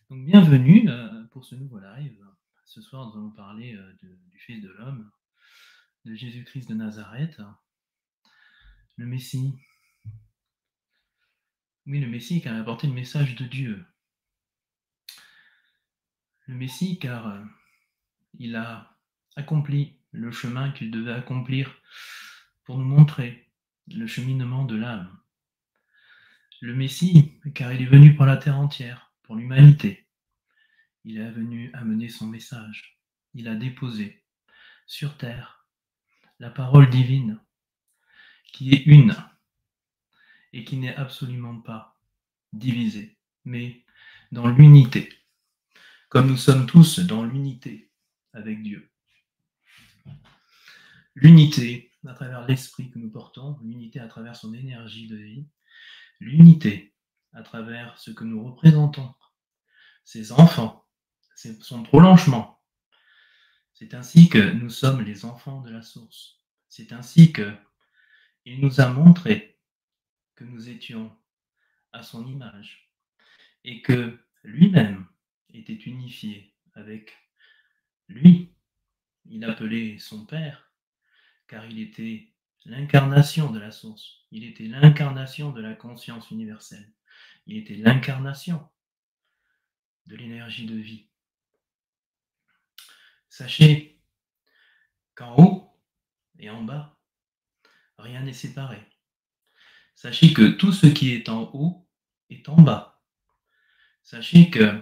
Donc bienvenue pour ce nouveau live. Ce soir, nous allons parler du Fils de l'homme, de Jésus-Christ de Nazareth, le Messie. Oui, le Messie qui a apporté le message de Dieu. Le Messie car il a accompli le chemin qu'il devait accomplir pour nous montrer le cheminement de l'âme. Le Messie car il est venu pour la terre entière, pour l'humanité. Il est venu amener son message. Il a déposé sur terre la parole divine qui est une et qui n'est absolument pas divisée, mais dans l'unité, comme nous sommes tous dans l'unité avec Dieu. L'unité à travers l'esprit que nous portons, l'unité à travers son énergie de vie, l'unité à travers ce que nous représentons, ses enfants, son prolongement. C'est ainsi que nous sommes les enfants de la source. C'est ainsi que il nous a montré que nous étions à son image et que lui-même était unifié avec lui. Il appelait son Père car il était l'incarnation de la source. Il était l'incarnation de la conscience universelle. Il était l'incarnation de l'énergie de vie. Sachez qu'en haut et en bas, rien n'est séparé. Sachez que tout ce qui est en haut est en bas. Sachez que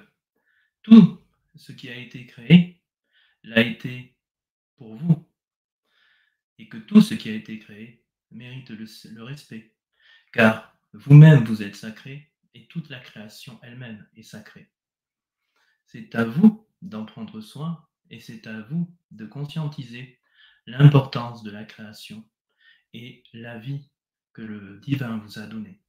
tout ce qui a été créé l'a été pour vous et que tout ce qui a été créé mérite le respect, car vous-même vous êtes sacré et toute la création elle-même est sacrée. C'est à vous d'en prendre soin et c'est à vous de conscientiser l'importance de la création et la vie que le divin vous a donnée.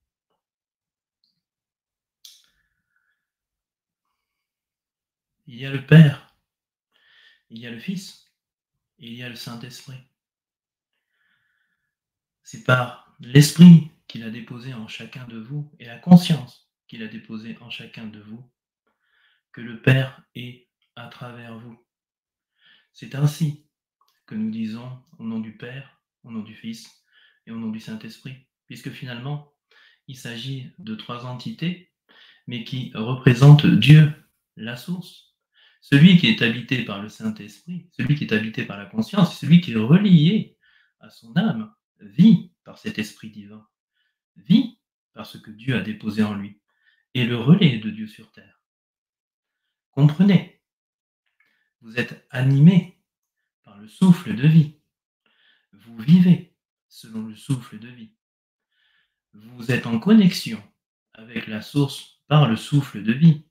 Il y a le Père, il y a le Fils et il y a le Saint-Esprit. C'est par l'Esprit qu'il a déposé en chacun de vous et la conscience qu'il a déposée en chacun de vous que le Père est à travers vous. C'est ainsi que nous disons au nom du Père, au nom du Fils et au nom du Saint-Esprit, puisque finalement, il s'agit de trois entités, mais qui représentent Dieu, la source, celui qui est habité par le Saint-Esprit, celui qui est habité par la conscience, celui qui est relié à son âme, vit par cet Esprit divin, vit par ce que Dieu a déposé en lui, et le relais de Dieu sur terre. Comprenez, vous êtes animé par le souffle de vie. Vous vivez selon le souffle de vie. Vous êtes en connexion avec la source par le souffle de vie.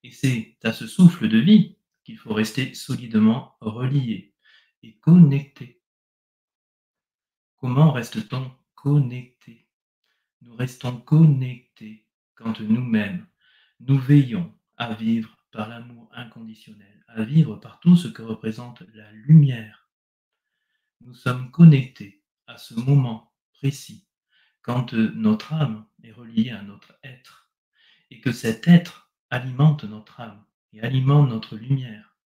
Et c'est à ce souffle de vie qu'il faut rester solidement relié et connecté. Comment reste-t-on connecté? Nous restons connectés quand nous-mêmes, nous veillons à vivre par l'amour inconditionnel, à vivre par tout ce que représente la lumière. Nous sommes connectés à ce moment précis, quand notre âme est reliée à notre être, et que cet être alimente notre âme et alimente notre lumière.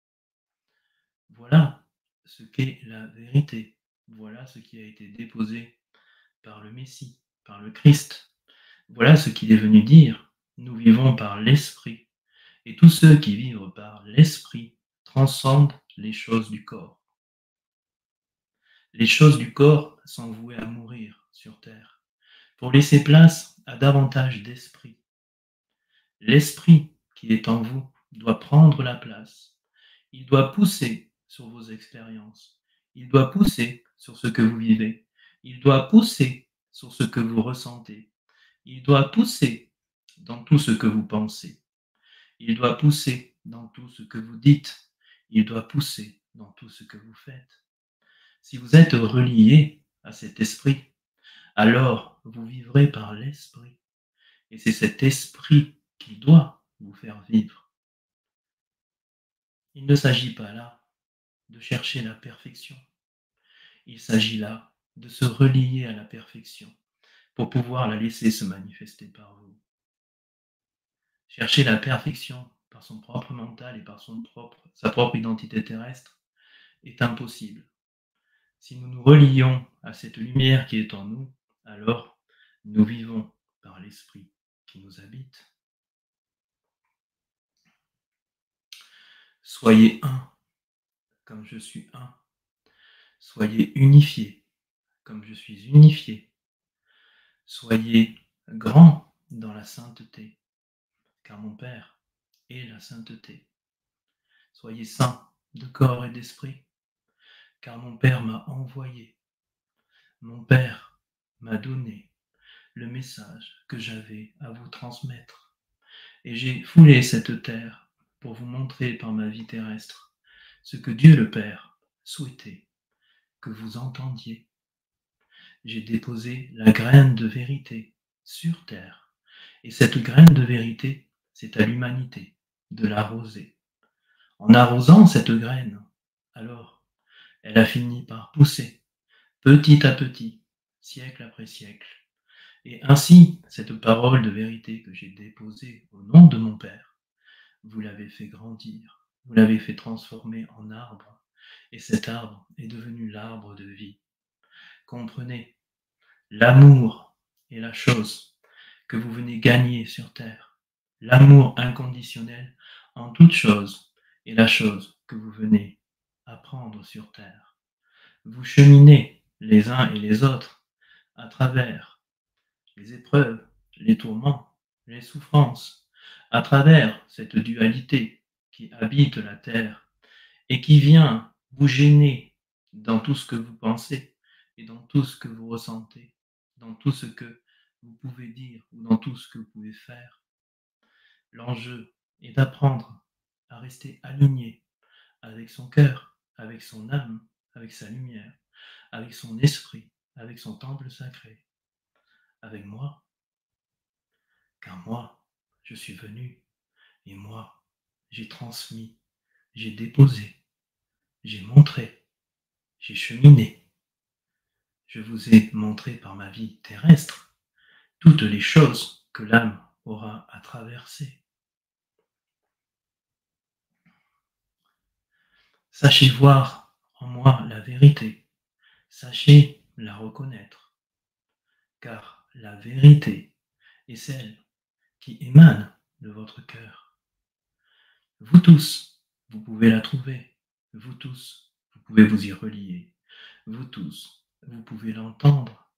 Voilà ce qu'est la vérité. Voilà ce qui a été déposé par le Messie, par le Christ. Voilà ce qu'il est venu dire. Nous vivons par l'Esprit. Et tous ceux qui vivent par l'Esprit transcendent les choses du corps. Les choses du corps sont vouées à mourir sur terre, pour laisser place à davantage d'esprit. L'esprit qui est en vous doit prendre la place. Il doit pousser sur vos expériences. Il doit pousser sur ce que vous vivez. Il doit pousser sur ce que vous ressentez. Il doit pousser dans tout ce que vous pensez. Il doit pousser dans tout ce que vous dites. Il doit pousser dans tout ce que vous faites. Si vous êtes relié à cet esprit, alors vous vivrez par l'esprit. Et c'est cet esprit qui doit vous faire vivre. Il ne s'agit pas là de chercher la perfection. Il s'agit là de se relier à la perfection pour pouvoir la laisser se manifester par vous. Chercher la perfection par son propre mental et par sa propre identité terrestre est impossible. Si nous nous relions à cette lumière qui est en nous, alors nous vivons par l'esprit qui nous habite. Soyez un, comme je suis un. Soyez unifiés, comme je suis unifié. Soyez grands dans la sainteté, car mon Père est la sainteté. Soyez saints de corps et d'esprit, car mon Père m'a envoyé. Mon Père m'a donné le message que j'avais à vous transmettre. Et j'ai foulé cette terre pour vous montrer par ma vie terrestre ce que Dieu le Père souhaitait que vous entendiez. J'ai déposé la graine de vérité sur terre. Et cette graine de vérité, c'est à l'humanité de l'arroser. En arrosant cette graine, alors, elle a fini par pousser, petit à petit, siècle après siècle. Et ainsi, cette parole de vérité que j'ai déposée au nom de mon Père, vous l'avez fait grandir, vous l'avez fait transformer en arbre, et cet arbre est devenu l'arbre de vie. Comprenez, l'amour est la chose que vous venez gagner sur terre. L'amour inconditionnel en toute chose est la chose que vous venez apprendre sur terre. Vous cheminez les uns et les autres à travers les épreuves, les tourments, les souffrances, à travers cette dualité qui habite la terre et qui vient vous gêner dans tout ce que vous pensez et dans tout ce que vous ressentez, dans tout ce que vous pouvez dire ou dans tout ce que vous pouvez faire. L'enjeu est d'apprendre à rester aligné avec son cœur, avec son âme, avec sa lumière, avec son esprit, avec son temple sacré, avec moi. Car moi, je suis venu et moi, j'ai transmis, j'ai déposé, j'ai montré, j'ai cheminé. Je vous ai montré par ma vie terrestre toutes les choses que l'âme aura à traverser. Sachez voir en moi la vérité, sachez la reconnaître, car la vérité est celle qui émane de votre cœur. Vous tous, vous pouvez la trouver, vous tous, vous pouvez vous y relier, vous tous, vous pouvez l'entendre,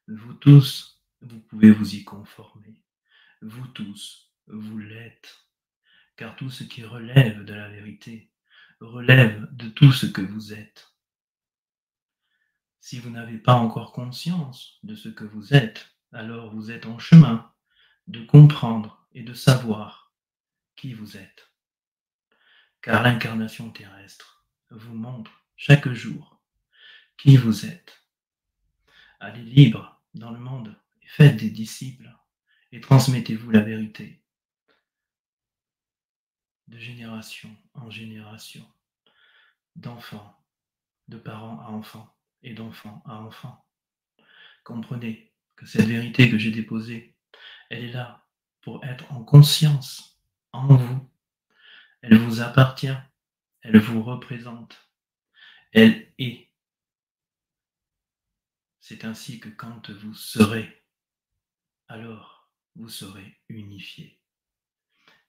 vous tous, vous pouvez vous y conformer, vous tous, vous l'êtes, car tout ce qui relève de la vérité relève de tout ce que vous êtes. Si vous n'avez pas encore conscience de ce que vous êtes, alors vous êtes en chemin de comprendre et de savoir qui vous êtes. Car l'incarnation terrestre vous montre chaque jour qui vous êtes. Allez libre dans le monde et faites des disciples et transmettez-vous la vérité de génération en génération, d'enfant, de parents à enfants et d'enfant à enfant. Comprenez que cette vérité que j'ai déposée, elle est là pour être en conscience en vous. Elle vous appartient, elle vous représente, elle est. C'est ainsi que quand vous serez, alors vous serez unifiés.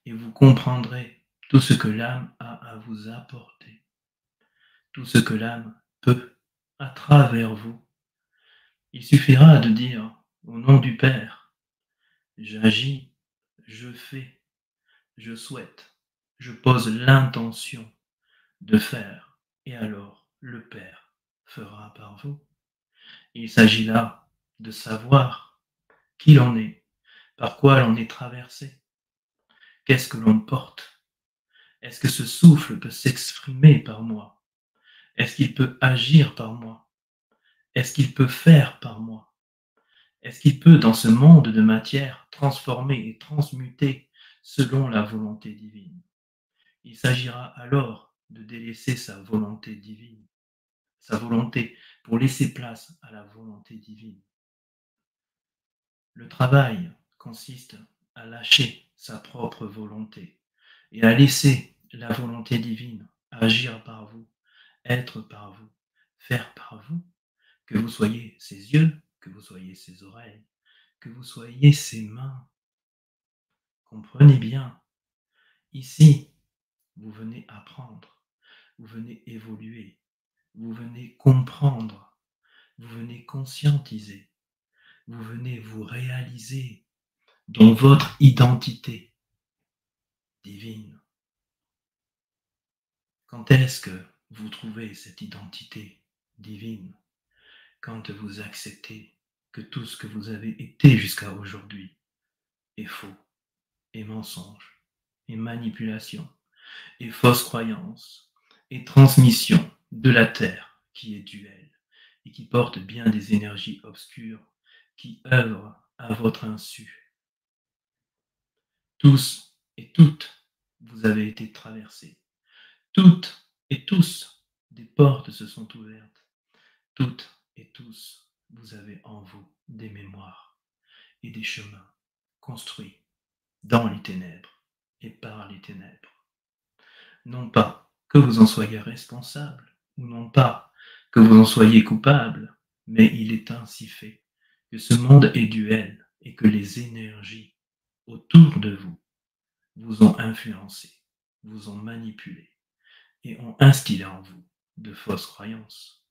Et vous comprendrez tout ce que l'âme a à vous apporter, tout ce que l'âme peut à travers vous. Il suffira de dire au nom du Père, j'agis, je fais, je souhaite, je pose l'intention de faire, et alors le Père fera par vous. Il s'agit là de savoir qui l'on est, par quoi l'on est traversé, qu'est-ce que l'on porte. Est-ce que ce souffle peut s'exprimer par moi? Est-ce qu'il peut agir par moi? Est-ce qu'il peut faire par moi? Est-ce qu'il peut, dans ce monde de matière, transformer et transmuter selon la volonté divine? Il s'agira alors de délaisser sa volonté divine, sa volonté pour laisser place à la volonté divine. Le travail consiste à lâcher sa propre volonté et à laisser la volonté divine agir par vous, être par vous, faire par vous, que vous soyez ses yeux, que vous soyez ses oreilles, que vous soyez ses mains. Comprenez bien, ici, vous venez apprendre, vous venez évoluer, vous venez comprendre, vous venez conscientiser, vous venez vous réaliser dans votre identité divine. Quand est-ce que vous trouvez cette identité divine? Quand vous acceptez que tout ce que vous avez été jusqu'à aujourd'hui est faux, est mensonge, est manipulation, est fausse croyance, est transmission de la terre qui est duelle et qui porte bien des énergies obscures qui œuvrent à votre insu. Tous et toutes, vous avez été traversés. Toutes et tous, des portes se sont ouvertes. Toutes et tous, vous avez en vous des mémoires et des chemins construits dans les ténèbres et par les ténèbres. Non pas que vous en soyez responsable, ou non pas que vous en soyez coupable, mais il est ainsi fait que ce monde est duel et que les énergies autour de vous vous ont influencé, vous ont manipulé et ont instillé en vous de fausses croyances.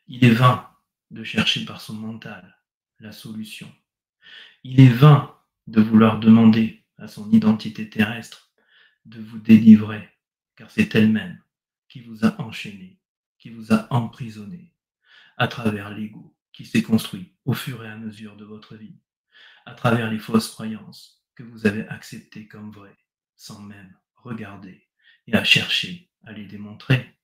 Il est vain de chercher par son mental la solution. Il est vain de vouloir demander à son identité terrestre de vous délivrer, car c'est elle-même qui vous a enchaîné, qui vous a emprisonné à travers l'ego qui s'est construit au fur et à mesure de votre vie, à travers les fausses croyances que vous avez acceptées comme vraies, sans même regarder et à chercher à les démontrer.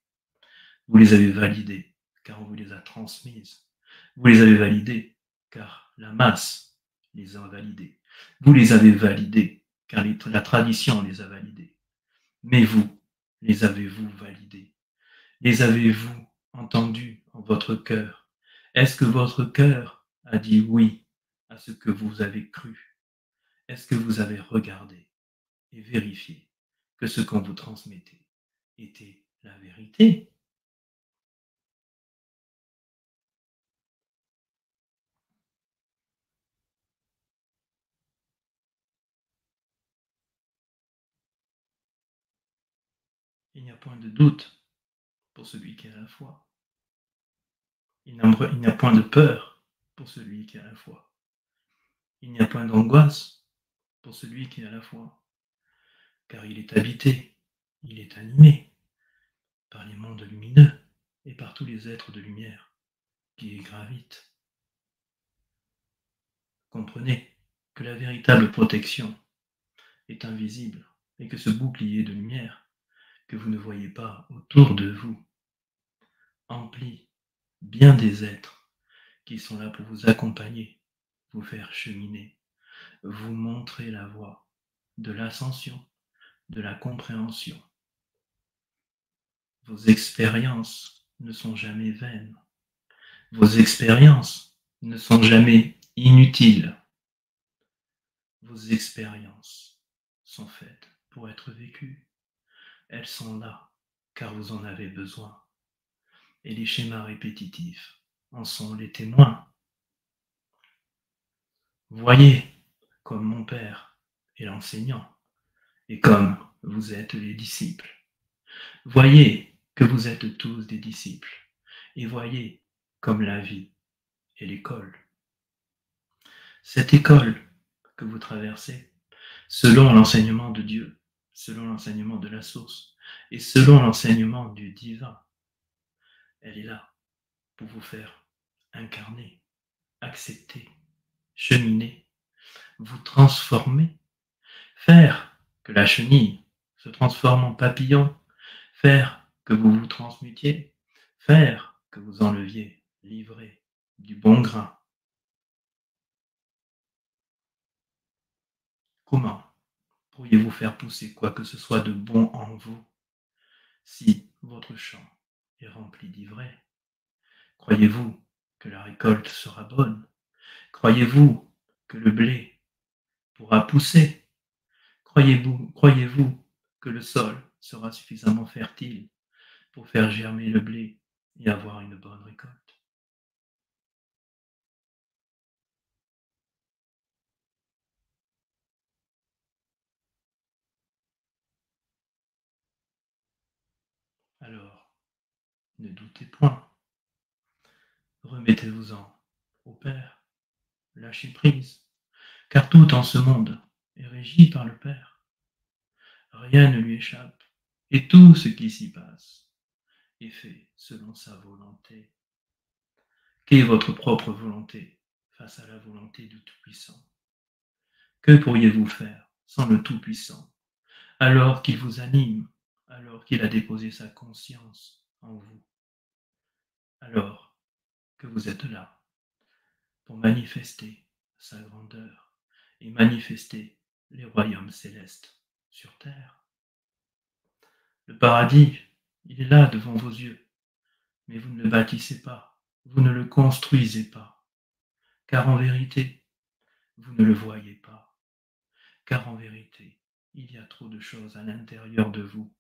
Vous les avez validées, car on vous les a transmises. Vous les avez validées, car la masse les a validées. Vous les avez validées, car la tradition les a validées. Mais vous, les avez-vous validées? Les avez-vous entendus en votre cœur? Est-ce que votre cœur a dit oui à ce que vous avez cru? Est-ce que vous avez regardé et vérifié que ce qu'on vous transmettait était la vérité? Il n'y a point de doute pour celui qui a la foi. Il n'y a point de peur pour celui qui a la foi. Il n'y a point d'angoisse pour celui qui a la foi, car il est habité, il est animé par les mondes lumineux et par tous les êtres de lumière qui y gravitent. Comprenez que la véritable protection est invisible et que ce bouclier de lumière que vous ne voyez pas autour de vous emplit bien des êtres qui sont là pour vous accompagner, vous faire cheminer, vous montrer la voie de l'ascension, de la compréhension. Vos expériences ne sont jamais vaines. Vos expériences ne sont jamais inutiles. Vos expériences sont faites pour être vécues. Elles sont là car vous en avez besoin. Et les schémas répétitifs en sont les témoins. Voyez comme mon Père est l'enseignant et comme vous êtes les disciples. Voyez que vous êtes tous des disciples et voyez comme la vie est l'école. Cette école que vous traversez, selon l'enseignement de Dieu, selon l'enseignement de la source et selon l'enseignement du divin, elle est là pour vous faire incarner, accepter, cheminer, vous transformer, faire que la chenille se transforme en papillon, faire que vous vous transmutiez, faire que vous enleviez l'ivraie du bon grain. Comment pourriez-vous faire pousser quoi que ce soit de bon en vous si votre champ est rempli d'ivraie? Croyez-vous que la récolte sera bonne? Croyez-vous que le blé pourra pousser? Croyez-vous que le sol sera suffisamment fertile pour faire germer le blé et avoir une bonne récolte? Alors, ne doutez point, remettez-vous-en au Père, lâchez prise, car tout en ce monde est régi par le Père. Rien ne lui échappe, et tout ce qui s'y passe est fait selon sa volonté. Qu'est votre propre volonté face à la volonté du Tout-Puissant? Que pourriez-vous faire sans le Tout-Puissant, alors qu'il vous anime, alors qu'il a déposé sa conscience en vous, alors que vous êtes là pour manifester sa grandeur et manifester les royaumes célestes sur terre? Le paradis, il est là devant vos yeux, mais vous ne le bâtissez pas, vous ne le construisez pas, car en vérité, vous ne le voyez pas, car en vérité, il y a trop de choses à l'intérieur de vous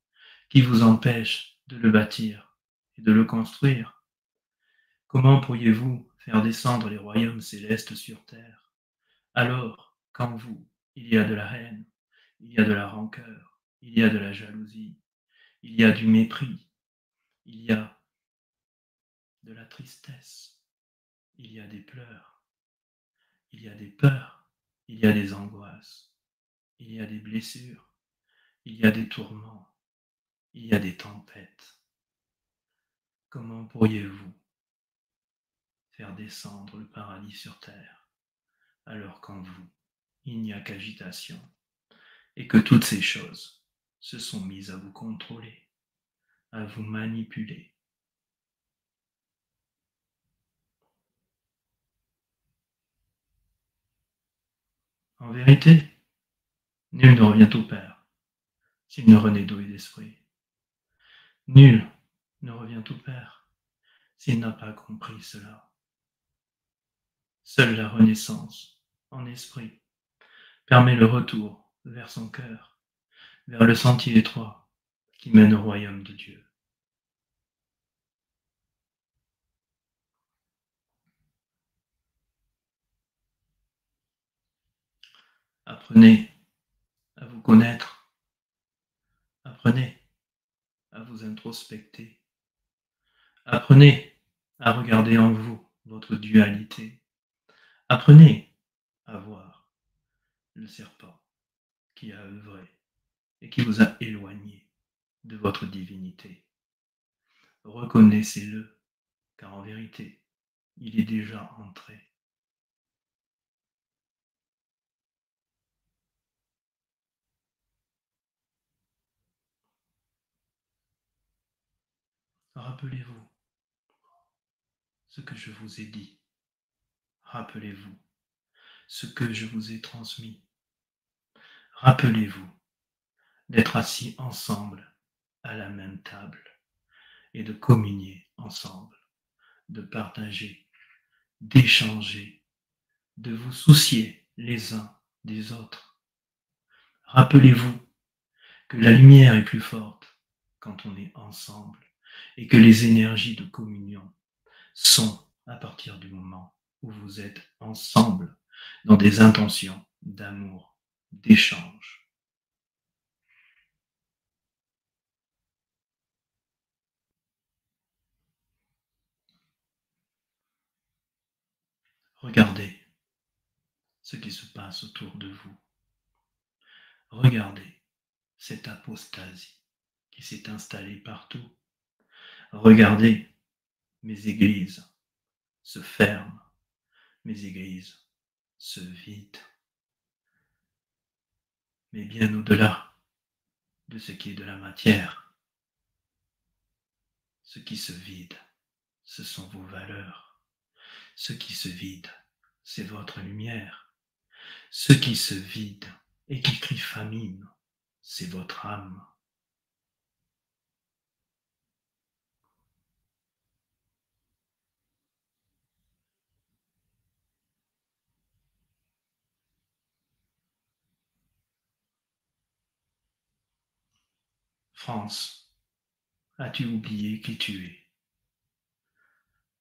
qui vous empêchent de le bâtir et de le construire. Comment pourriez-vous faire descendre les royaumes célestes sur terre, alors qu'en vous, il y a de la haine, il y a de la rancœur, il y a de la jalousie, il y a du mépris, il y a de la tristesse, il y a des pleurs, il y a des peurs, il y a des angoisses, il y a des blessures, il y a des tourments, il y a des tempêtes. Comment pourriez-vous faire descendre le paradis sur terre, alors qu'en vous, il n'y a qu'agitation, et que toutes ces choses se sont mises à vous contrôler, à vous manipuler? En vérité, nul ne revient au Père s'il ne renaît d'eau et d'esprit. Nul ne revient au Père s'il n'a pas compris cela. Seule la renaissance en esprit permet le retour vers son cœur, vers le sentier étroit qui mène au royaume de Dieu. Apprenez à vous connaître, apprenez à vous introspecter, apprenez à regarder en vous votre dualité, apprenez à voir le serpent qui a œuvré et qui vous a éloigné de votre divinité. Reconnaissez-le, car en vérité, il est déjà entré. Rappelez-vous ce que je vous ai dit. Rappelez-vous ce que je vous ai transmis. Rappelez-vous d'être assis ensemble à la même table et de communier ensemble, de partager, d'échanger, de vous soucier les uns des autres. Rappelez-vous que la lumière est plus forte quand on est ensemble et que les énergies de communion sont à partir du moment où vous êtes ensemble dans des intentions d'amour, d'échange. Regardez ce qui se passe autour de vous. Regardez cette apostasie qui s'est installée partout. Regardez, mes églises se ferment, mes églises se vident. Mais bien au-delà de ce qui est de la matière, ce qui se vide, ce sont vos valeurs. Ce qui se vide, c'est votre lumière. Ce qui se vide et qui crie famine, c'est votre âme. France, as-tu oublié qui tu es?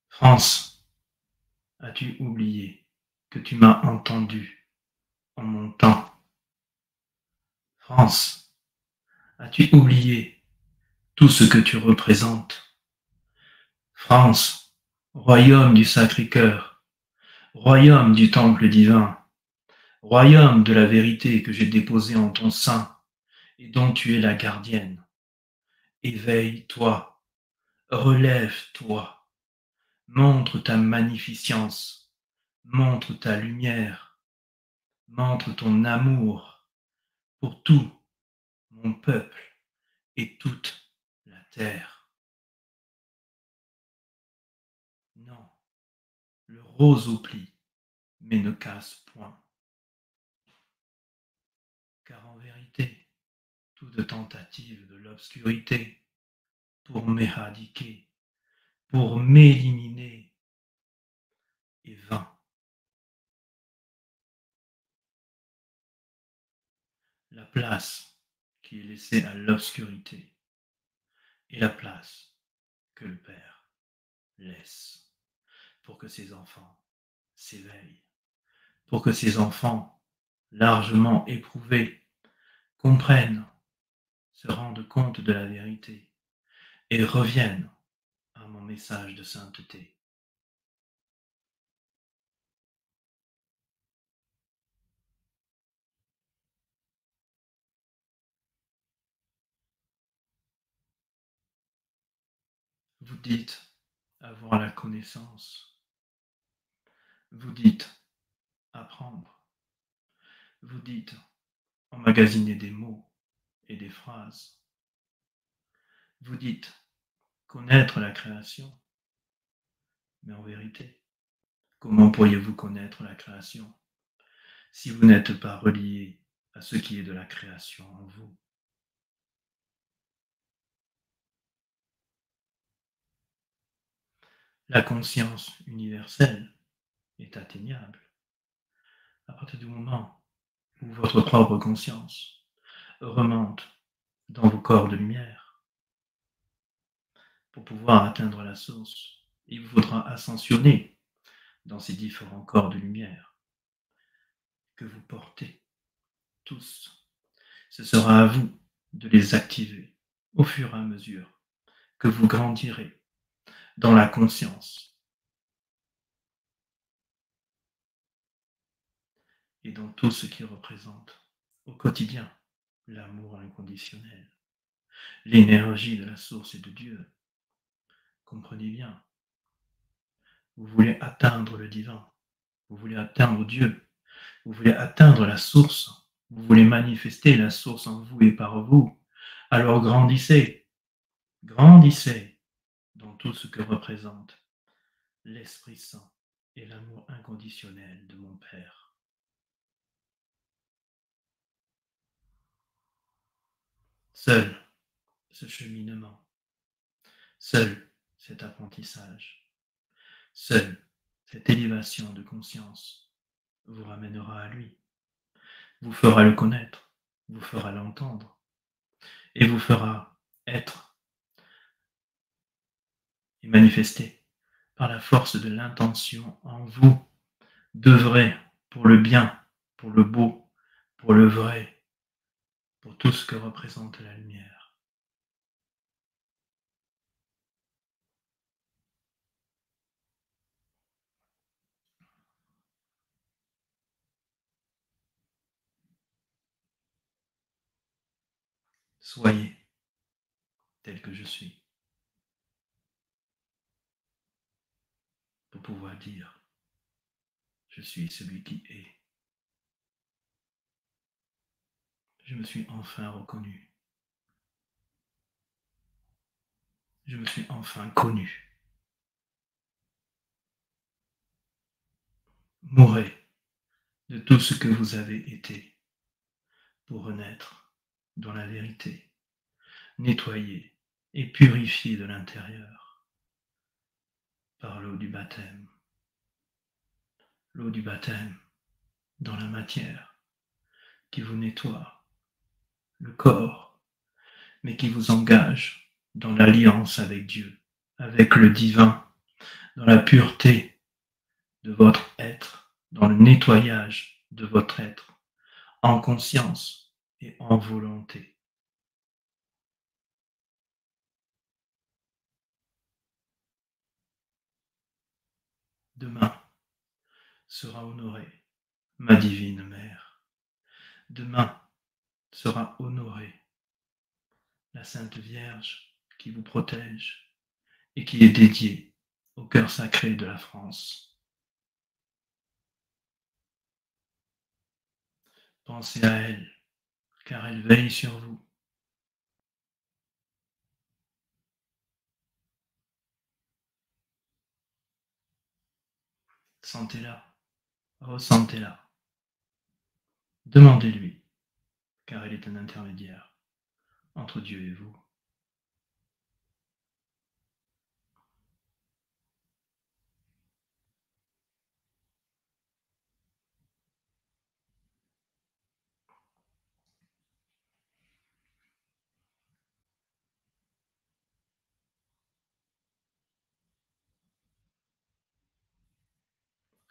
France, as-tu oublié que tu m'as entendu en mon temps? France, as-tu oublié tout ce que tu représentes? France, royaume du Sacré-Cœur, royaume du Temple divin, royaume de la vérité que j'ai déposée en ton sein et dont tu es la gardienne. Éveille-toi, relève-toi, montre ta magnificence, montre ta lumière, montre ton amour pour tout mon peuple et toute la terre. Non, le roseau plie, mais ne casse point. Car en vérité, toute tentative de l'obscurité pour m'éradiquer, pour m'éliminer, est vain. La place qui est laissée à l'obscurité est la place que le Père laisse pour que ses enfants s'éveillent, pour que ses enfants, largement éprouvés, comprennent, se rendent compte de la vérité et reviennent à mon message de sainteté. Vous dites avoir la connaissance, vous dites apprendre, vous dites emmagasiner des mots et des phrases, vous dites connaître la création, mais en vérité, comment pourriez-vous connaître la création si vous n'êtes pas relié à ce qui est de la création en vous? La conscience universelle est atteignable à partir du moment où votre propre conscience remonte dans vos corps de lumière. Pour pouvoir atteindre la source, il vous faudra ascensionner dans ces différents corps de lumière que vous portez tous. Ce sera à vous de les activer au fur et à mesure que vous grandirez dans la conscience et dans tout ce qui représente au quotidien l'amour inconditionnel, l'énergie de la source et de Dieu. Comprenez bien, vous voulez atteindre le divin, vous voulez atteindre Dieu, vous voulez atteindre la source, vous voulez manifester la source en vous et par vous. Alors grandissez, grandissez dans tout ce que représente l'Esprit Saint et l'amour inconditionnel de mon Père. Seul ce cheminement, seul cet apprentissage, seule cette élévation de conscience vous ramènera à lui, vous fera le connaître, vous fera l'entendre et vous fera être et manifester par la force de l'intention en vous d'œuvrer pour le bien, pour le beau, pour le vrai, pour tout ce que représente la lumière. Soyez tel que je suis pour pouvoir dire je suis celui qui est. Je me suis enfin reconnu. Je me suis enfin connu. Mourez de tout ce que vous avez été pour renaître dans la vérité, nettoyé et purifié de l'intérieur par l'eau du baptême. L'eau du baptême dans la matière qui vous nettoie le corps, mais qui vous engage dans l'alliance avec Dieu, avec le divin, dans la pureté de votre être, dans le nettoyage de votre être, en conscience et en volonté. Demain sera honorée ma divine mère. Demain sera honorée la Sainte Vierge qui vous protège et qui est dédiée au cœur sacré de la France. Pensez à elle, car elle veille sur vous. Sentez-la, ressentez-la. Demandez-lui, car elle est un intermédiaire entre Dieu et vous.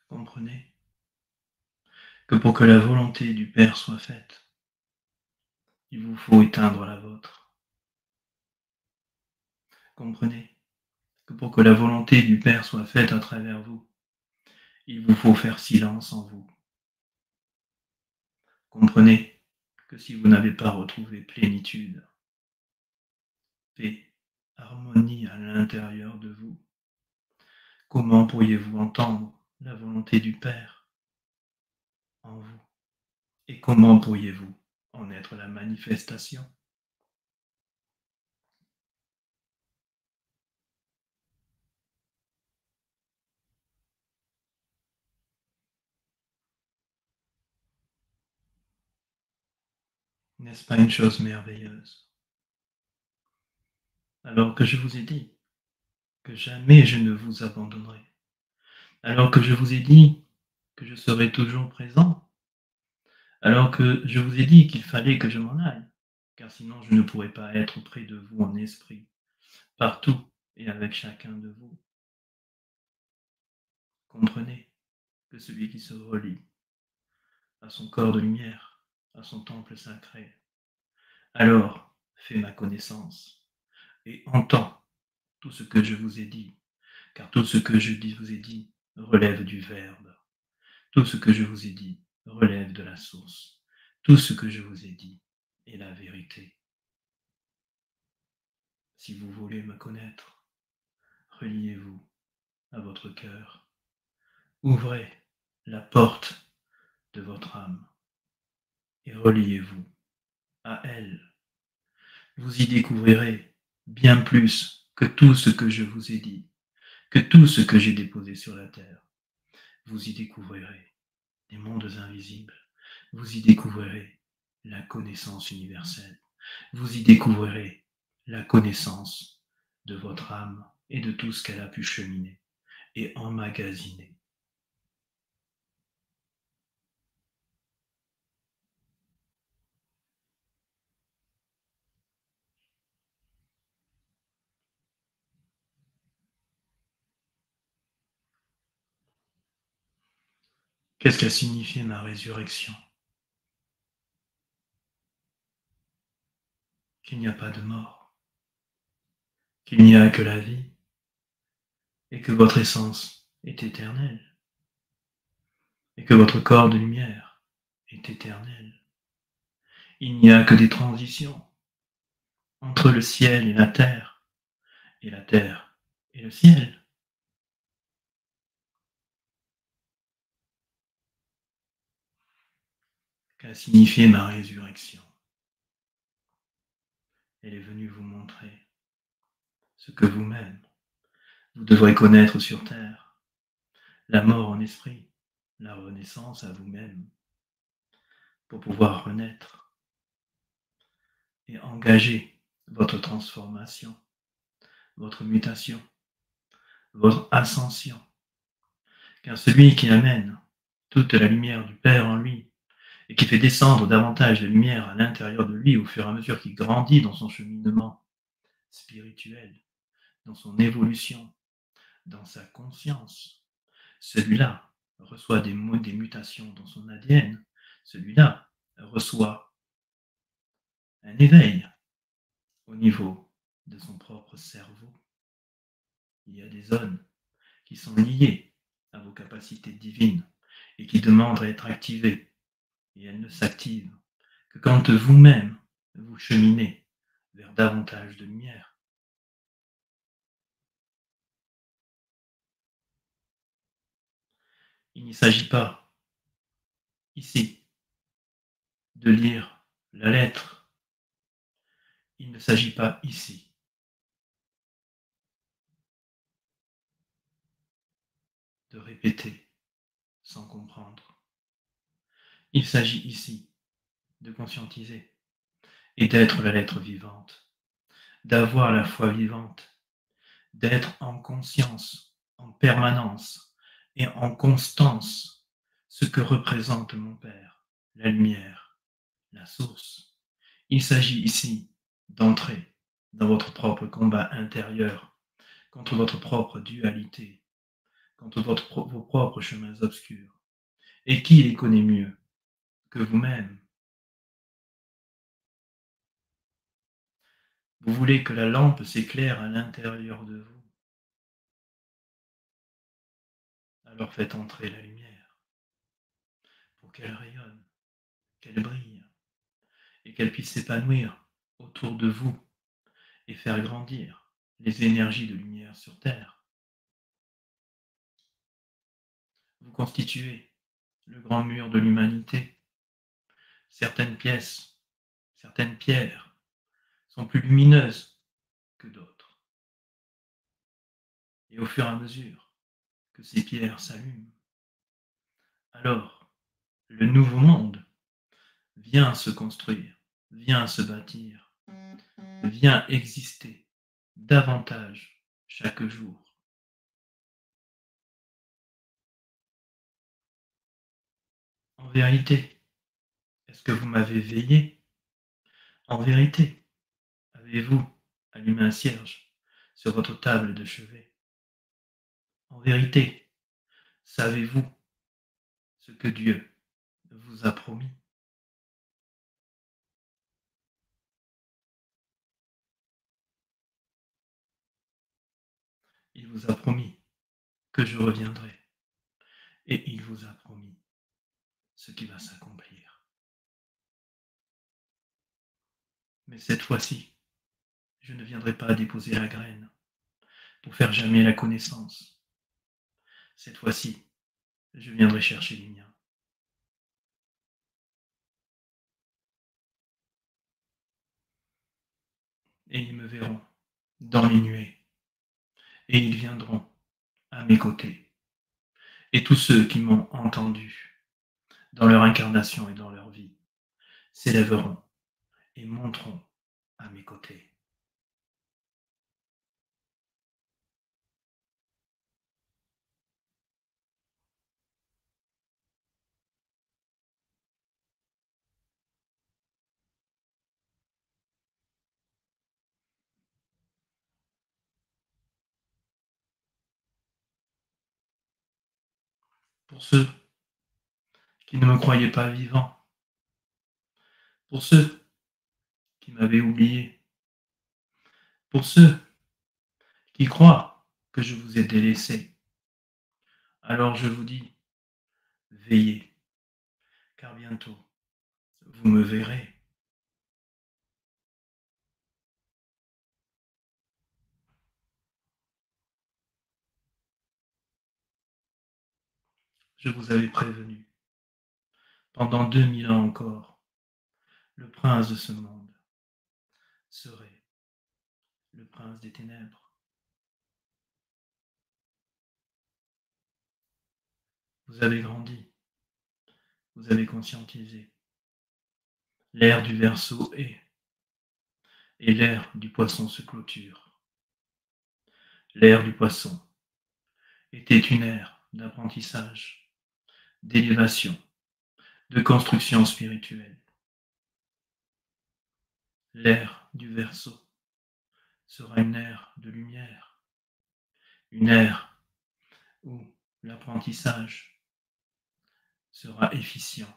Comprenez que pour que la volonté du Père soit faite, il vous faut éteindre la vôtre. Comprenez que pour que la volonté du Père soit faite à travers vous, il vous faut faire silence en vous. Comprenez que si vous n'avez pas retrouvé plénitude, paix, harmonie à l'intérieur de vous, comment pourriez-vous entendre la volonté du Père en vous? Et comment pourriez-vous en être la manifestation? N'est-ce pas une chose merveilleuse? Alors que je vous ai dit que jamais je ne vous abandonnerai, alors que je vous ai dit que je serai toujours présent, alors que je vous ai dit qu'il fallait que je m'en aille, car sinon je ne pourrais pas être près de vous en esprit, partout et avec chacun de vous. Comprenez que celui qui se relie à son corps de lumière, à son temple sacré, alors fait ma connaissance et entend tout ce que je vous ai dit, car tout ce que je vous ai dit relève du Verbe. Tout ce que je vous ai dit relève de la source. Tout ce que je vous ai dit est la vérité. Si vous voulez me connaître, reliez-vous à votre cœur. Ouvrez la porte de votre âme et reliez-vous à elle. Vous y découvrirez bien plus que tout ce que je vous ai dit, que tout ce que j'ai déposé sur la terre. Vous y découvrirez des mondes invisibles. Vous y découvrirez la connaissance universelle. Vous y découvrirez la connaissance de votre âme et de tout ce qu'elle a pu cheminer et emmagasiner. Qu'est-ce qu'a signifié ma résurrection? Qu'il n'y a pas de mort, qu'il n'y a que la vie, et que votre essence est éternelle, et que votre corps de lumière est éternel. Il n'y a que des transitions entre le ciel et la terre et le ciel. Qu'a signifié ma résurrection? Elle est venue vous montrer ce que vous-même, vous devrez connaître sur terre, la mort en esprit, la renaissance à vous-même, pour pouvoir renaître et engager votre transformation, votre mutation, votre ascension. Car celui qui amène toute la lumière du Père en lui et qui fait descendre davantage de lumière à l'intérieur de lui au fur et à mesure qu'il grandit dans son cheminement spirituel, dans son évolution, dans sa conscience, celui-là reçoit des mutations dans son ADN, celui-là reçoit un éveil au niveau de son propre cerveau. Il y a des zones qui sont liées à vos capacités divines et qui demandent à être activées. Et elles ne s'activent que quand vous-même vous cheminez vers davantage de lumière. Il ne s'agit pas, ici, de lire la lettre. Il ne s'agit pas ici de répéter sans comprendre. Il s'agit ici de conscientiser et d'être la lettre vivante, d'avoir la foi vivante, d'être en conscience, en permanence et en constance ce que représente mon Père, la lumière, la source. Il s'agit ici d'entrer dans votre propre combat intérieur contre votre propre dualité, contre vos propres chemins obscurs. Et qui les connaît mieux que vous-même? Vous voulez que la lampe s'éclaire à l'intérieur de vous. Alors faites entrer la lumière pour qu'elle rayonne, qu'elle brille et qu'elle puisse s'épanouir autour de vous et faire grandir les énergies de lumière sur Terre. Vous constituez le grand mur de l'humanité. Certaines pièces, certaines pierres sont plus lumineuses que d'autres. Et au fur et à mesure que ces pierres s'allument, alors le nouveau monde vient se construire, vient se bâtir, vient exister davantage chaque jour. En vérité, est-ce que vous m'avez veillé? En vérité, avez-vous allumé un cierge sur votre table de chevet? En vérité, savez-vous ce que Dieu vous a promis? Il vous a promis que je reviendrai et il vous a promis ce qui va s'accomplir. Mais cette fois-ci, je ne viendrai pas déposer la graine pour faire jamais la connaissance. Cette fois-ci, je viendrai chercher les miens. Et ils me verront dans les nuées. Et ils viendront à mes côtés. Et tous ceux qui m'ont entendu dans leur incarnation et dans leur vie s'élèveront et monteront à mes côtés. Pour ceux qui ne me croyaient pas vivant, pour ceux qui m'avaient oublié, pour ceux qui croient que je vous ai délaissé, alors je vous dis, veillez, car bientôt vous me verrez. Je vous avais prévenu. Pendant 2000 ans encore, le prince de ce monde serait le prince des ténèbres. Vous avez grandi, vous avez conscientisé. L'ère du Verseau est, et l'ère du Poisson se clôture. L'ère du Poisson était une ère d'apprentissage, d'élévation, de construction spirituelle. L'ère du Verseau sera une ère de lumière, une ère où l'apprentissage sera efficient.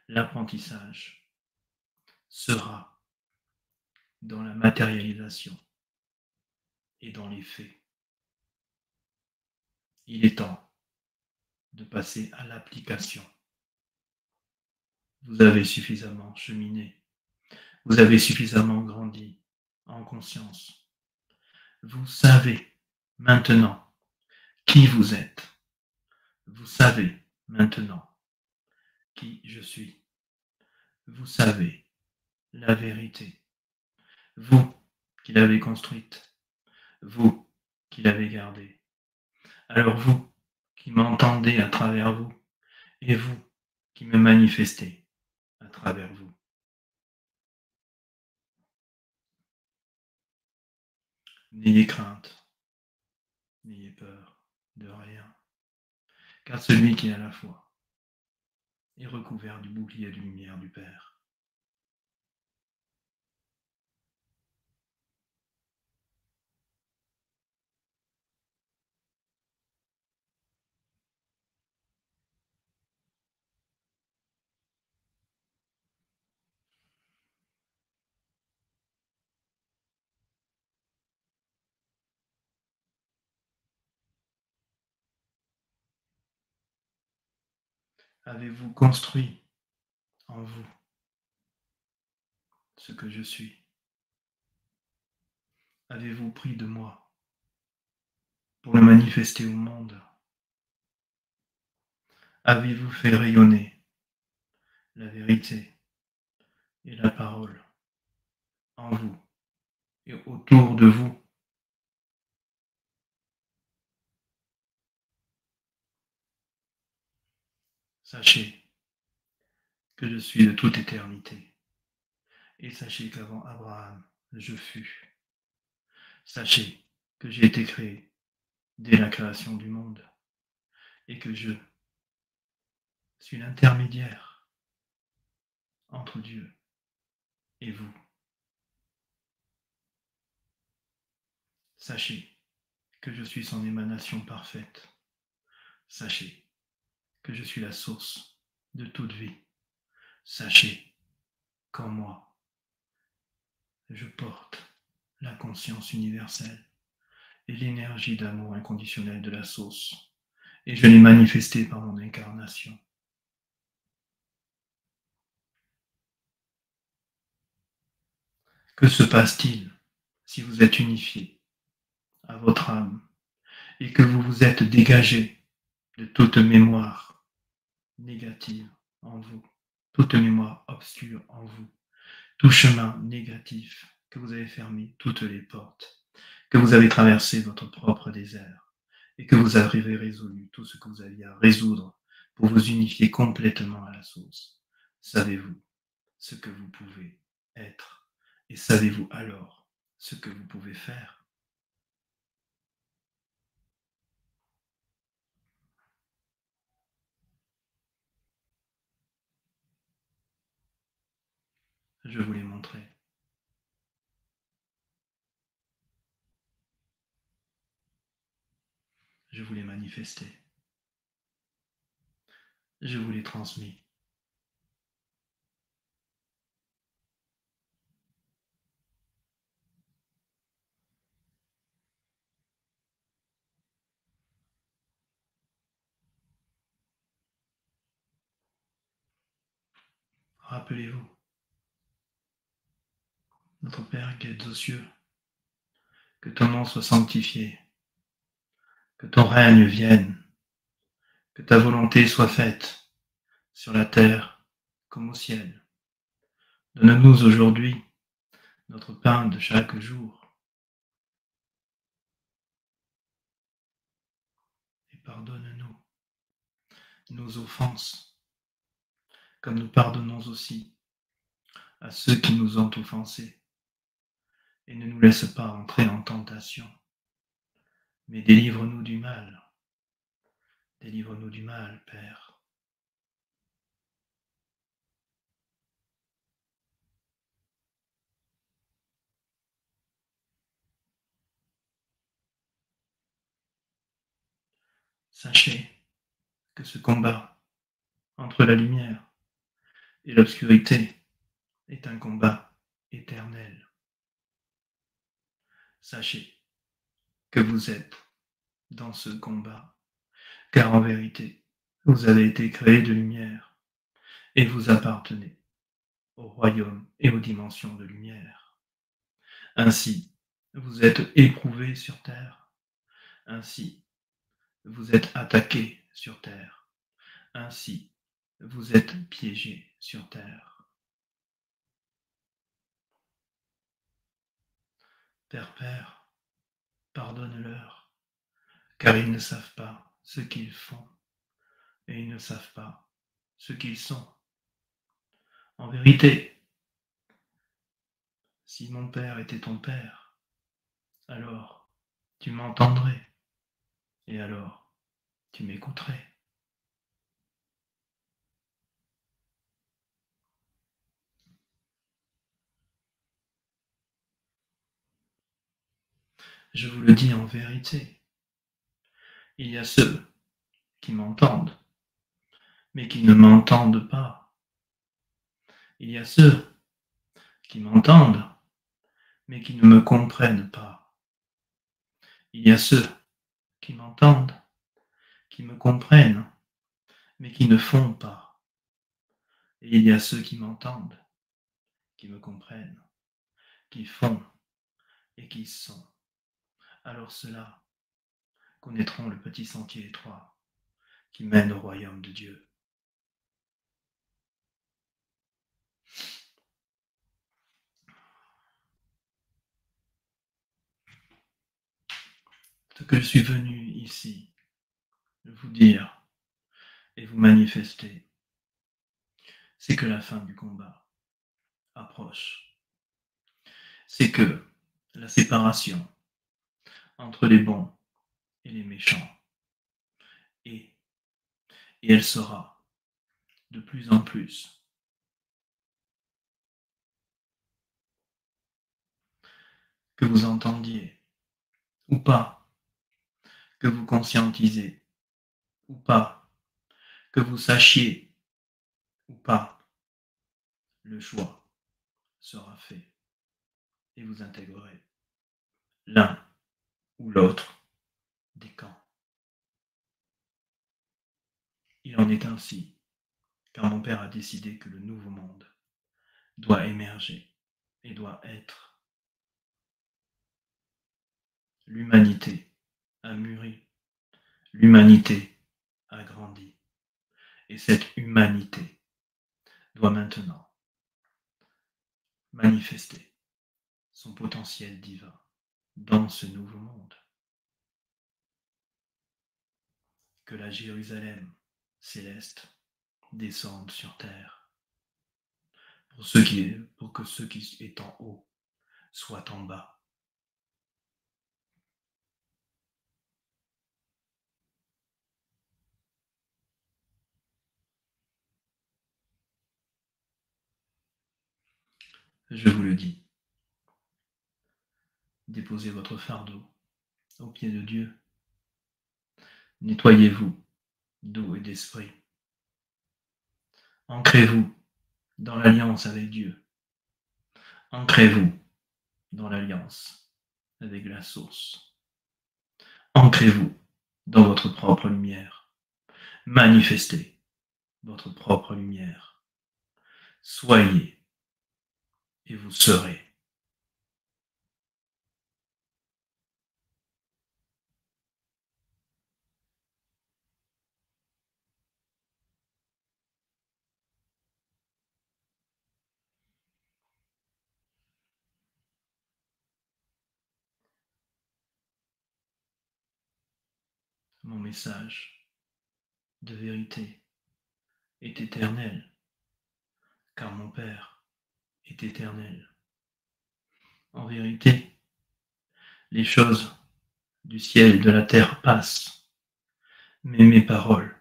L'apprentissage sera dans la matérialisation et dans les faits. Il est temps de passer à l'application. Vous avez suffisamment cheminé, vous avez suffisamment grandi en conscience. Vous savez maintenant qui vous êtes. Vous savez maintenant qui je suis. Vous savez la vérité. Vous qui l'avez construite. Vous qui l'avez gardée. Alors vous qui m'entendez à travers vous, et vous qui me manifestez à travers vous. N'ayez crainte, n'ayez peur de rien, car celui qui est à la foi est recouvert du bouclier de lumière du Père. Avez-vous construit en vous ce que je suis? Avez-vous pris de moi pour le manifester au monde? Avez-vous fait rayonner la vérité et la parole en vous et autour de vous? Sachez que je suis de toute éternité. Et sachez qu'avant Abraham, je fus. Sachez que j'ai été créé dès la création du monde et que je suis l'intermédiaire entre Dieu et vous. Sachez que je suis son émanation parfaite. Sachez que je suis la source de toute vie. Sachez qu'en moi, je porte la conscience universelle et l'énergie d'amour inconditionnel de la source, et je l'ai manifestée par mon incarnation. Que se passe-t-il si vous êtes unifié à votre âme et que vous vous êtes dégagé de toute mémoire négative en vous, toute mémoire obscure en vous, tout chemin négatif, que vous avez fermé toutes les portes, que vous avez traversé votre propre désert et que vous avez résolu tout ce que vous aviez à résoudre pour vous unifier complètement à la source? Savez-vous ce que vous pouvez être et savez-vous alors ce que vous pouvez faire? Je vous l'ai montré. Je vous l'ai manifesté. Je vous l'ai transmis. Rappelez-vous, notre Père qui est aux cieux, que ton nom soit sanctifié, que ton règne vienne, que ta volonté soit faite sur la terre comme au ciel. Donne-nous aujourd'hui notre pain de chaque jour et pardonne-nous nos offenses, comme nous pardonnons aussi à ceux qui nous ont offensés. Et ne nous laisse pas entrer en tentation, mais délivre-nous du mal. Délivre-nous du mal, Père. Sachez que ce combat entre la lumière et l'obscurité est un combat éternel. Sachez que vous êtes dans ce combat, car en vérité, vous avez été créé de lumière et vous appartenez au royaume et aux dimensions de lumière. Ainsi, vous êtes éprouvé sur terre. Ainsi, vous êtes attaqué sur terre. Ainsi, vous êtes piégé sur terre. Père, pardonne-leur, car ils ne savent pas ce qu'ils font et ils ne savent pas ce qu'ils sont. En vérité, si mon père était ton père, alors tu m'entendrais et alors tu m'écouterais. Je vous le dis en vérité, il y a ceux qui m'entendent, mais qui ne m'entendent pas. Il y a ceux qui m'entendent, mais qui ne me comprennent pas. Il y a ceux qui m'entendent, qui me comprennent, mais qui ne font pas. Et il y a ceux qui m'entendent, qui me comprennent, qui font et qui sont. Alors ceux-là connaîtront le petit sentier étroit qui mène au royaume de Dieu. Ce que je suis venu ici vous dire et vous manifester, c'est que la fin du combat approche. C'est que la séparation entre les bons et les méchants est, et elle sera de plus en plus. Que vous entendiez ou pas, que vous conscientisez ou pas, que vous sachiez ou pas, le choix sera fait et vous intégrerez l'un ou l'autre des camps. Il en est ainsi, car mon père a décidé que le nouveau monde doit émerger et doit être. L'humanité a mûri, l'humanité a grandi, et cette humanité doit maintenant manifester son potentiel divin dans ce nouveau monde. Que la Jérusalem céleste descende sur terre, pour que ceux qui sont en haut soient en bas. Je vous le dis, déposez votre fardeau aux pieds de Dieu. Nettoyez-vous d'eau et d'esprit. Ancrez-vous dans l'alliance avec Dieu. Ancrez-vous dans l'alliance avec la source. Ancrez-vous dans votre propre lumière. Manifestez votre propre lumière. Soyez et vous serez. Mon message de vérité est éternel, car mon Père est éternel. En vérité, les choses du ciel et de la terre passent, mais mes paroles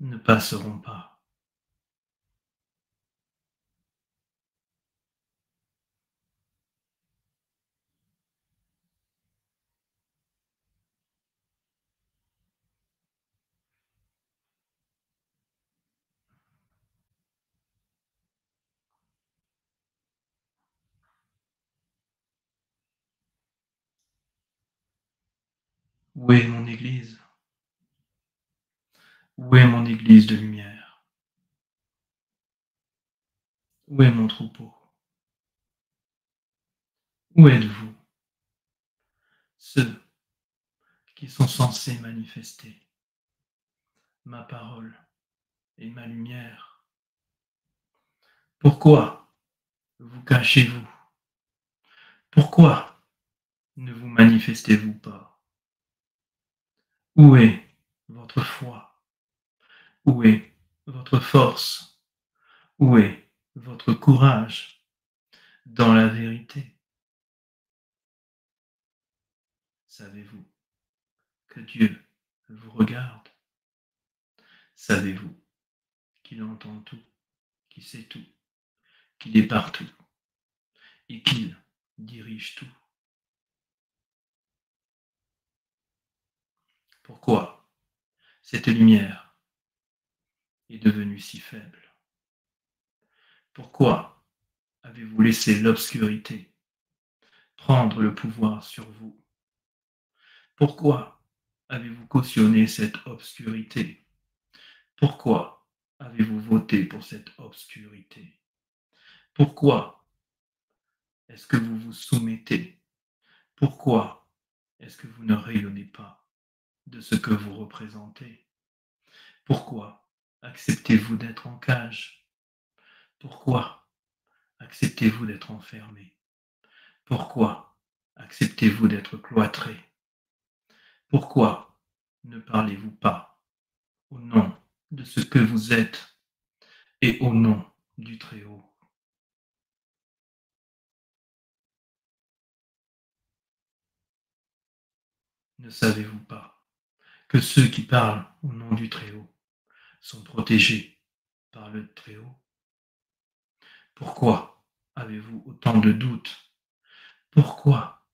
ne passeront pas. Où est mon Église? Où est mon Église de lumière? Où est mon troupeau? Où êtes-vous, ceux qui sont censés manifester ma parole et ma lumière? Pourquoi vous cachez-vous? Pourquoi ne vous manifestez-vous pas? Où est votre foi? Où est votre force? Où est votre courage dans la vérité? Savez-vous que Dieu vous regarde? Savez-vous qu'il entend tout, qu'il sait tout, qu'il est partout et qu'il dirige tout? Pourquoi cette lumière est devenue si faible? Pourquoi avez-vous laissé l'obscurité prendre le pouvoir sur vous? Pourquoi avez-vous cautionné cette obscurité? Pourquoi avez-vous voté pour cette obscurité? Pourquoi est-ce que vous vous soumettez? Pourquoi est-ce que vous ne rayonnez pas de ce que vous représentez? Pourquoi acceptez-vous d'être en cage? Pourquoi acceptez-vous d'être enfermé? Pourquoi acceptez-vous d'être cloîtré? Pourquoi ne parlez-vous pas au nom de ce que vous êtes et au nom du Très-Haut? Ne savez-vous pas que ceux qui parlent au nom du Très-Haut sont protégés par le Très-Haut? Pourquoi avez-vous autant de doutes? Pourquoi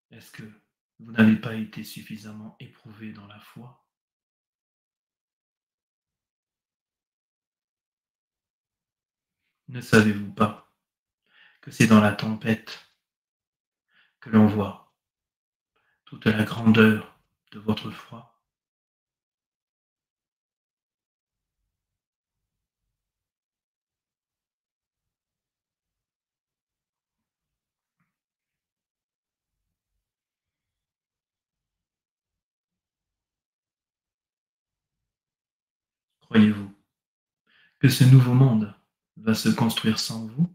est-ce que vous n'avez pas été suffisamment éprouvé dans la foi? Ne savez-vous pas que c'est dans la tempête que l'on voit toute la grandeur de votre foi? Croyez-vous que ce nouveau monde va se construire sans vous?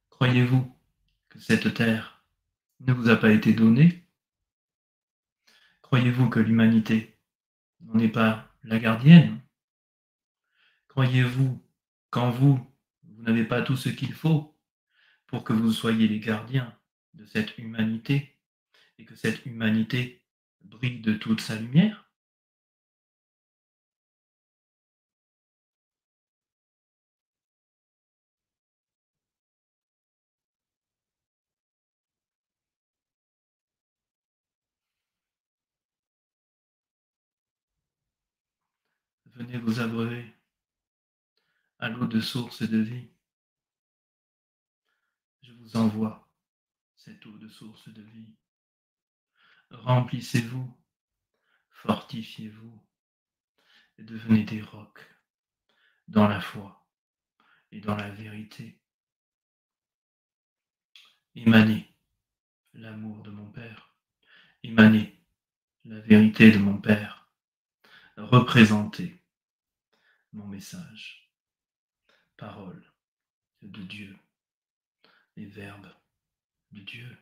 Croyez-vous que cette terre ne vous a pas été donnée? Croyez-vous que l'humanité n'en est pas la gardienne? Croyez-vous qu'en vous, vous n'avez pas tout ce qu'il faut pour que vous soyez les gardiens de cette humanité et que cette humanité brille de toute sa lumière? Venez vous abreuver à l'eau de source de vie. Je vous envoie cette eau de source de vie. Remplissez-vous, fortifiez-vous et devenez des rocs dans la foi et dans la vérité. Émanez l'amour de mon Père, émanez la vérité de mon Père, représentez mon message, parole de Dieu et verbe de Dieu.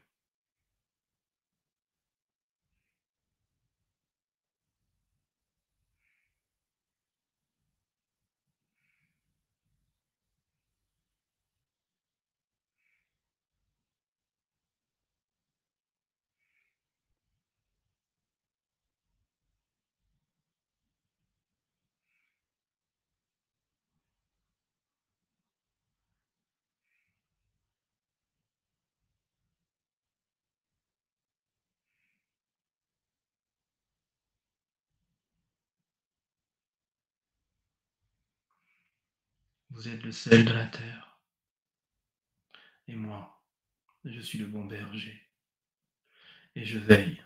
Vous êtes le sel de la terre, et moi, Je suis le bon berger et je veille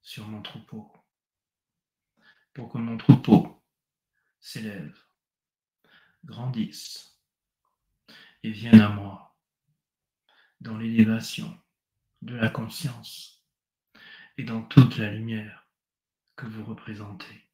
sur mon troupeau pour que mon troupeau s'élève, grandisse et vienne à moi dans l'élévation de la conscience et dans toute la lumière que vous représentez.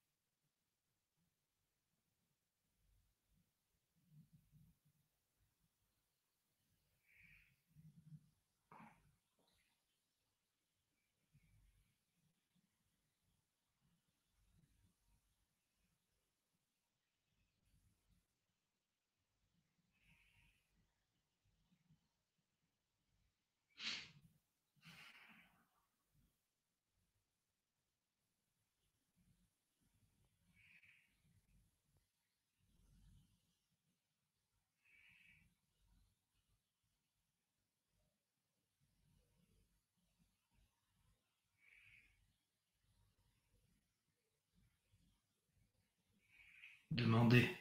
Demandez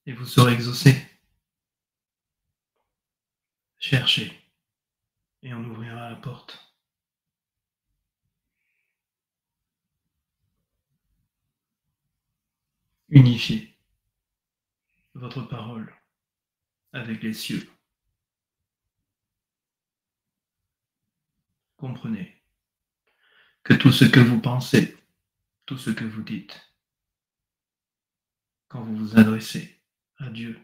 et vous serez exaucé. Cherchez et on ouvrira la porte. Unifiez votre parole avec les cieux. Comprenez que tout ce que vous pensez, tout ce que vous dites, quand vous vous adressez à Dieu,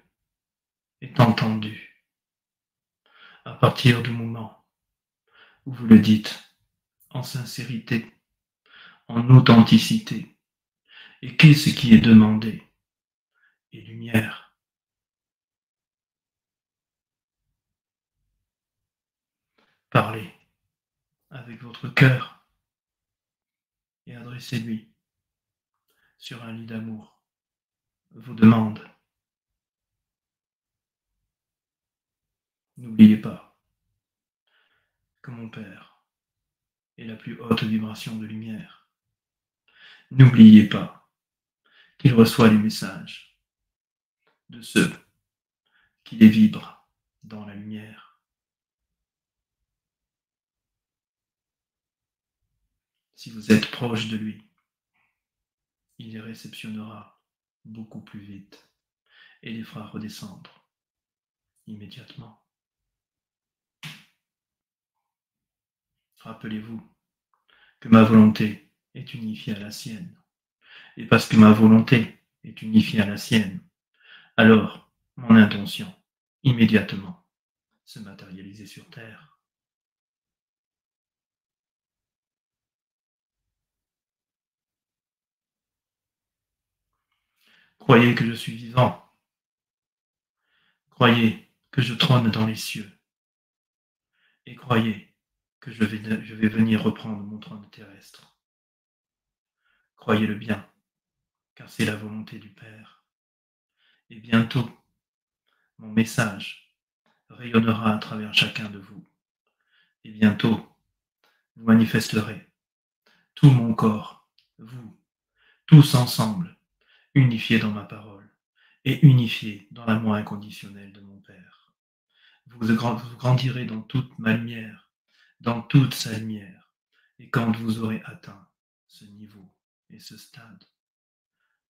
est entendu à partir du moment où vous le dites en sincérité, en authenticité, et qu'est-ce qui est demandé est lumière. Parlez avec votre cœur et adressez-lui sur un lit d'amour vos demandes. N'oubliez pas que mon Père est la plus haute vibration de lumière. N'oubliez pas qu'il reçoit les messages de ceux qui les vibrent dans la lumière. Si vous êtes proche de lui, il les réceptionnera beaucoup plus vite et les fera redescendre immédiatement. Rappelez-vous que ma volonté est unifiée à la sienne. Et parce que ma volonté est unifiée à la sienne, alors mon intention, immédiatement, se matérialiser sur Terre. Croyez que je suis vivant. Croyez que je trône dans les cieux. Et croyez que je vais venir reprendre mon trône terrestre. Croyez-le bien, car c'est la volonté du Père. Et bientôt, mon message rayonnera à travers chacun de vous. Et bientôt, vous manifesterez tout mon corps, vous, tous ensemble, unifiés dans ma parole et unifiés dans l'amour inconditionnel de mon Père. Vous grandirez dans toute ma lumière, dans toute sa lumière. Et quand vous aurez atteint ce niveau et ce stade,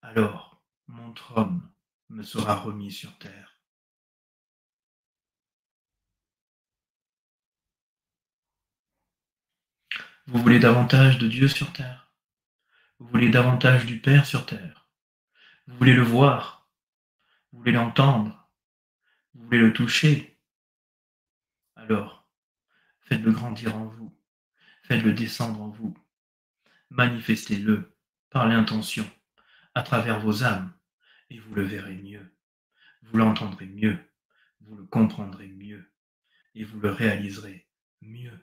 alors mon trône me sera remis sur terre. Vous voulez davantage de Dieu sur terre? Vous voulez davantage du Père sur terre? Vous voulez le voir? Vous voulez l'entendre? Vous voulez le toucher? Alors, faites-le grandir en vous. Faites-le descendre en vous. Manifestez-le par l'intention, à travers vos âmes, et vous le verrez mieux. Vous l'entendrez mieux. Vous le comprendrez mieux. Et vous le réaliserez mieux.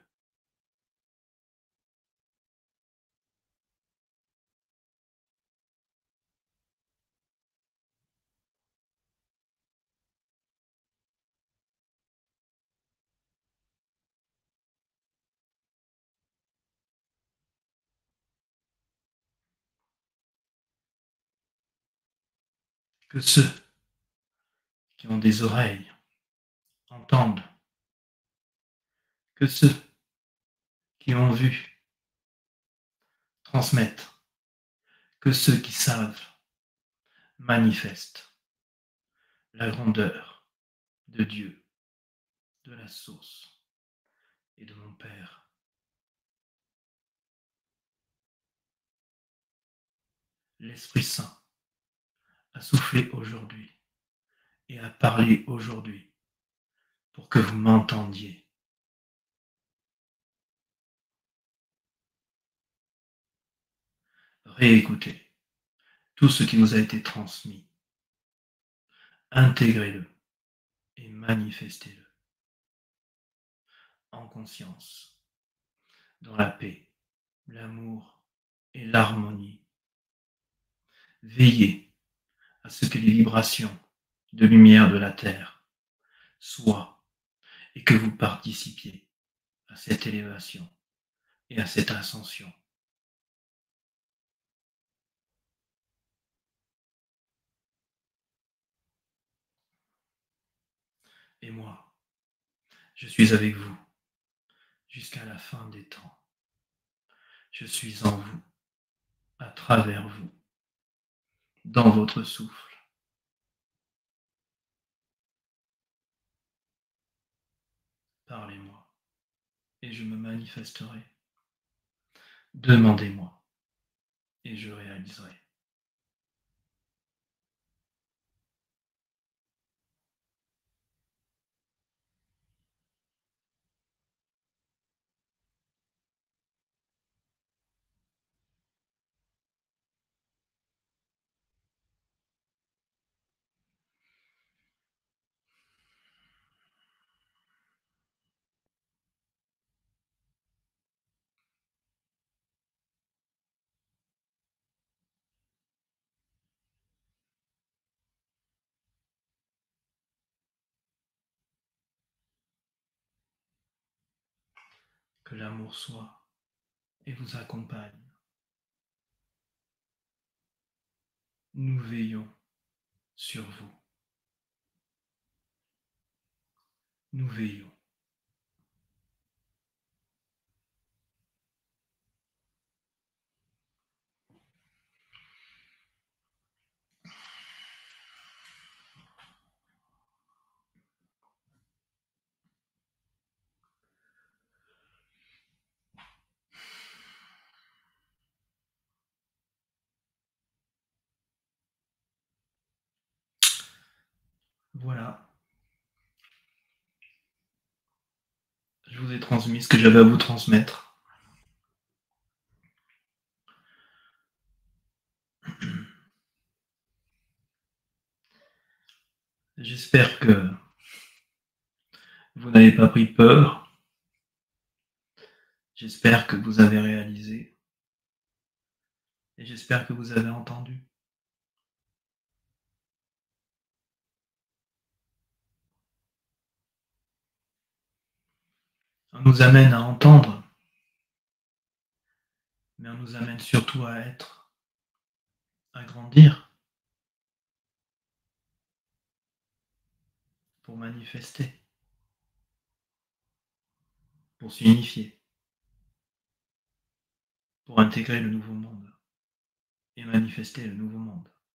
Que ceux qui ont des oreilles entendent que ceux qui ont vu transmettent, que ceux qui savent manifestent la grandeur de Dieu, de la source et de mon Père. L'Esprit Saint a soufflé aujourd'hui et a parlé aujourd'hui pour que vous m'entendiez. Réécoutez tout ce qui vous a été transmis, intégrez-le et manifestez-le en conscience, dans la paix, l'amour et l'harmonie. Veillez à ce que les vibrations de lumière de la Terre soient et que vous participiez à cette élévation et à cette ascension. Et moi, je suis avec vous jusqu'à la fin des temps. Je suis en vous, à travers vous, dans votre souffle. Parlez-moi et je me manifesterai. Demandez-moi et je réaliserai. Que l'amour soit et vous accompagne. Nous veillons sur vous. Nous veillons. Voilà. Je vous ai transmis ce que j'avais à vous transmettre. J'espère que vous n'avez pas pris peur. J'espère que vous avez réalisé. Et j'espère que vous avez entendu. On nous amène à entendre, mais on nous amène surtout à être, à grandir, pour manifester, pour s'unifier, pour intégrer le nouveau monde et manifester le nouveau monde.